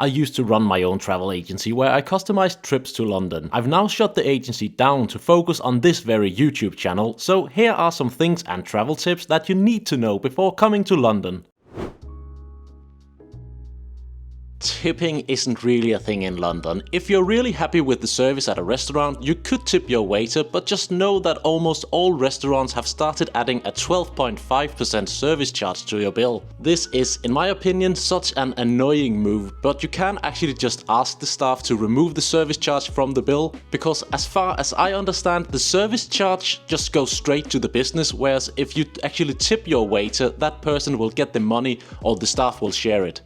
I used to run my own travel agency where I customized trips to London. I've now shut the agency down to focus on this very YouTube channel, so here are some things and travel tips that you need to know before coming to London. Tipping isn't really a thing in London. If you're really happy with the service at a restaurant, you could tip your waiter, but just know that almost all restaurants have started adding a 12.5% service charge to your bill. This is, in my opinion, such an annoying move, but you can actually just ask the staff to remove the service charge from the bill, because as far as I understand, the service charge just goes straight to the business, whereas if you actually tip your waiter, that person will get the money or the staff will share it.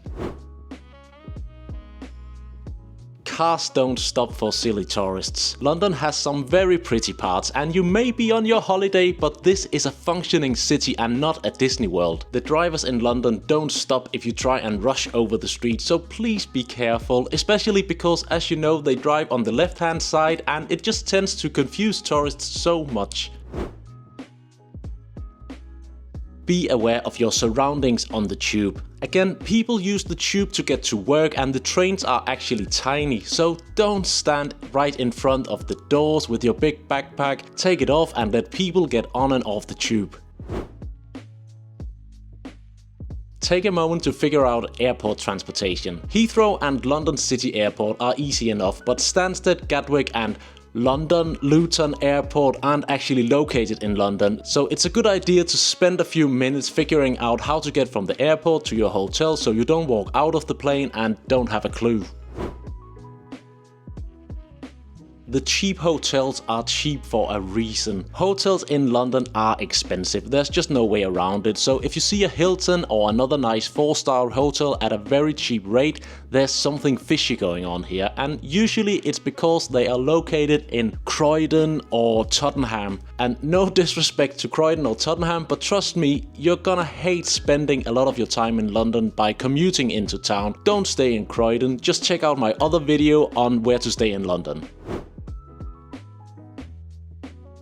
Cars don't stop for silly tourists. London has some very pretty parts and you may be on your holiday, but this is a functioning city and not a Disney World. The drivers in London don't stop if you try and rush over the street, so please be careful, especially because, as you know, they drive on the left-hand side and it just tends to confuse tourists so much. Be aware of your surroundings on the tube. Again, people use the tube to get to work and the trains are actually tiny, so don't stand right in front of the doors with your big backpack. Take it off and let people get on and off the tube. Take a moment to figure out airport transportation. Heathrow and London City Airport are easy enough, but Stansted, Gatwick and London Luton Airport aren't actually located in London, so it's a good idea to spend a few minutes figuring out how to get from the airport to your hotel so you don't walk out of the plane and don't have a clue. The cheap hotels are cheap for a reason. Hotels in London are expensive, there's just no way around it, so if you see a Hilton or another nice 4-star hotel at a very cheap rate, there's something fishy going on here, and usually it's because they are located in Croydon or Tottenham. And no disrespect to Croydon or Tottenham, but trust me, you're gonna hate spending a lot of your time in London by commuting into town. Don't stay in Croydon, just check out my other video on where to stay in London.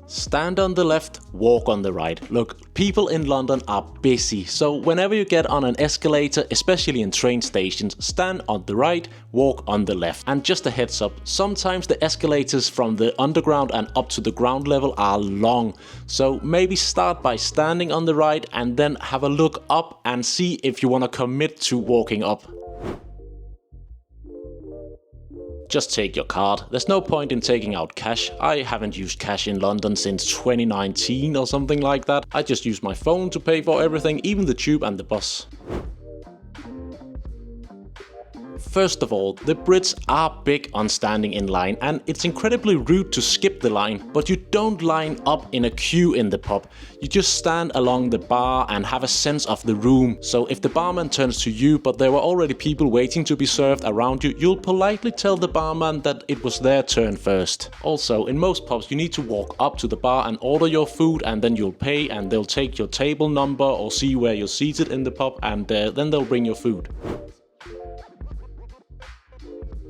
Stand on the left, walk on the right. Look, people in London are busy, so whenever you get on an escalator, especially in train stations, stand on the right, walk on the left. And just a heads up, sometimes the escalators from the underground and up to the ground level are long, so maybe start by standing on the right and then have a look up and see if you want to commit to walking up. Just take your card. There's no point in taking out cash. I haven't used cash in London since 2019 or something like that. I just use my phone to pay for everything, even the tube and the bus. First of all, the Brits are big on standing in line and it's incredibly rude to skip the line, but you don't line up in a queue in the pub. You just stand along the bar and have a sense of the room. So if the barman turns to you but there were already people waiting to be served around you, you'll politely tell the barman that it was their turn first. Also, in most pubs you need to walk up to the bar and order your food and then you'll pay and they'll take your table number or see where you're seated in the pub and then they'll bring your food.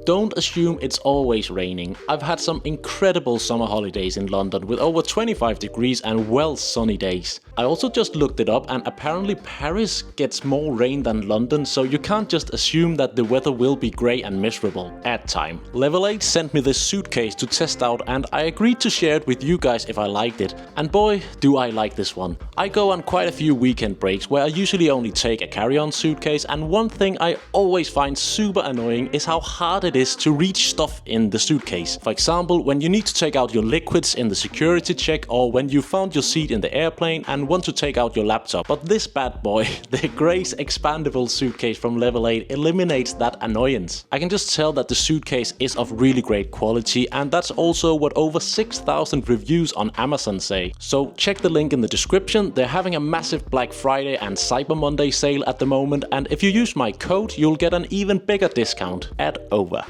Don't assume it's always raining. I've had some incredible summer holidays in London with over 25 degrees and well sunny days. I also just looked it up and apparently Paris gets more rain than London, so you can't just assume that the weather will be grey and miserable at time. Level 8 sent me this suitcase to test out and I agreed to share it with you guys if I liked it. And boy, do I like this one. I go on quite a few weekend breaks where I usually only take a carry-on suitcase, and one thing I always find super annoying is how hard it is to reach stuff in the suitcase. For example, when you need to take out your liquids in the security check, or when you found your seat in the airplane and want to take out your laptop. But this bad boy, the Grace expandable suitcase from Level 8, eliminates that annoyance. I can just tell that the suitcase is of really great quality, and that's also what over 6,000 reviews on Amazon say. So check the link in the description. They're having a massive Black Friday and Cyber Monday sale at the moment, and if you use my code, you'll get an even bigger discount at over.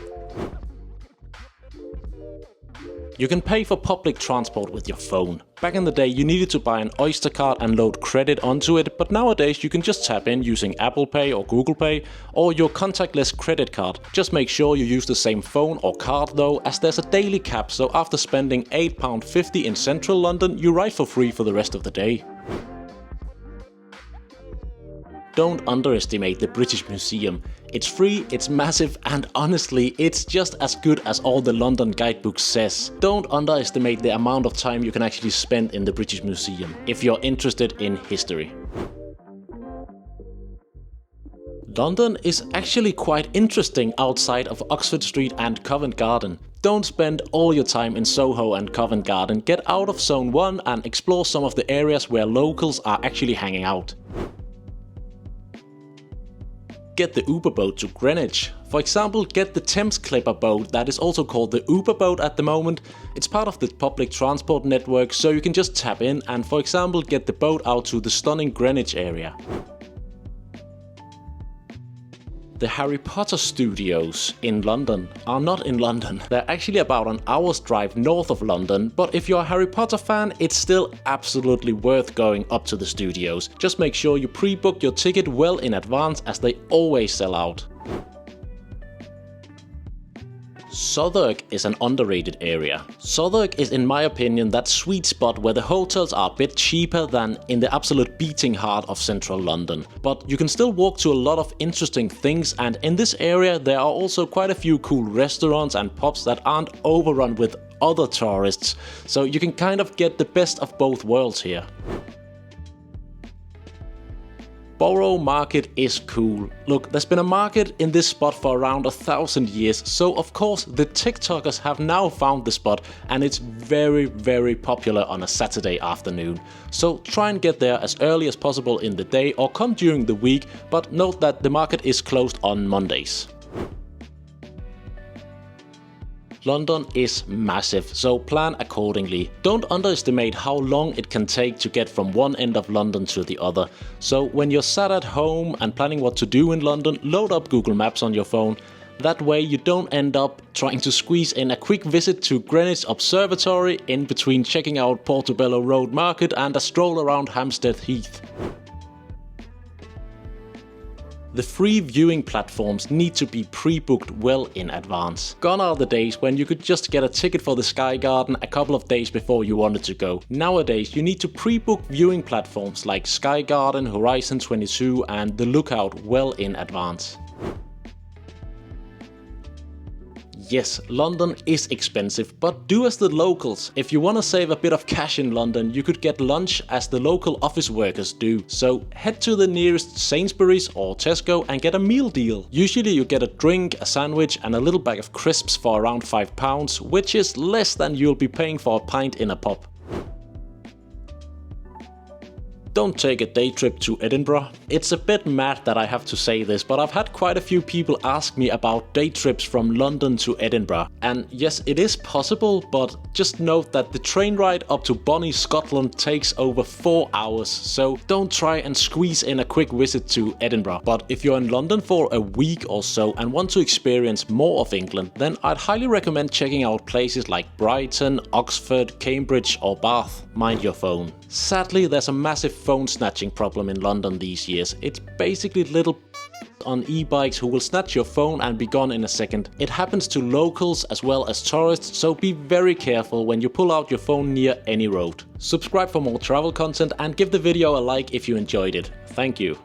You can pay for public transport with your phone. Back in the day you needed to buy an Oyster card and load credit onto it, but nowadays you can just tap in using Apple Pay or Google Pay or your contactless credit card. Just make sure you use the same phone or card though, as there's a daily cap, so after spending £8.50 in central London you ride for free for the rest of the day. Don't underestimate the British Museum. It's free, it's massive, and honestly, it's just as good as all the London guidebook says. Don't underestimate the amount of time you can actually spend in the British Museum, if you're interested in history. London is actually quite interesting outside of Oxford Street and Covent Garden. Don't spend all your time in Soho and Covent Garden, get out of Zone 1 and explore some of the areas where locals are actually hanging out. Get the Uber boat to Greenwich. For example, get the Thames Clipper boat that is also called the Uber boat at the moment. It's part of the public transport network, so you can just tap in and, for example, get the boat out to the stunning Greenwich area. The Harry Potter studios in London are not in London. They're actually about an hour's drive north of London, but if you're a Harry Potter fan, it's still absolutely worth going up to the studios. Just make sure you pre-book your ticket well in advance, as they always sell out. Southwark is an underrated area. Southwark is, in my opinion, that sweet spot where the hotels are a bit cheaper than in the absolute beating heart of central London. But you can still walk to a lot of interesting things, and in this area there are also quite a few cool restaurants and pubs that aren't overrun with other tourists, so you can kind of get the best of both worlds here. Borough Market is cool. Look, there's been a market in this spot for around 1,000 years, so of course the TikTokers have now found the spot, and it's very popular on a Saturday afternoon. So try and get there as early as possible in the day or come during the week, but note that the market is closed on Mondays. London is massive, so plan accordingly. Don't underestimate how long it can take to get from one end of London to the other. So when you're sat at home and planning what to do in London, load up Google Maps on your phone. That way you don't end up trying to squeeze in a quick visit to Greenwich Observatory in between checking out Portobello Road Market and a stroll around Hampstead Heath. The free viewing platforms need to be pre-booked well in advance. Gone are the days when you could just get a ticket for the Sky Garden a couple of days before you wanted to go. Nowadays you need to pre-book viewing platforms like Sky Garden, Horizon 22 and The Lookout well in advance. Yes, London is expensive, but do as the locals. If you want to save a bit of cash in London, you could get lunch as the local office workers do. So head to the nearest Sainsbury's or Tesco and get a meal deal. Usually you get a drink, a sandwich and a little bag of crisps for around £5, which is less than you'll be paying for a pint in a pub. Don't take a day trip to Edinburgh. It's a bit mad that I have to say this, but I've had quite a few people ask me about day trips from London to Edinburgh. And yes, it is possible, but just note that the train ride up to Bonnie, Scotland takes over 4 hours, so don't try and squeeze in a quick visit to Edinburgh. But if you're in London for a week or so and want to experience more of England, then I'd highly recommend checking out places like Brighton, Oxford, Cambridge or Bath. Mind your phone. Sadly, there's a massive phone snatching problem in London these years. It's basically little on e-bikes who will snatch your phone and be gone in a second. It happens to locals as well as tourists, so be very careful when you pull out your phone near any road. Subscribe for more travel content and give the video a like if you enjoyed it. Thank you.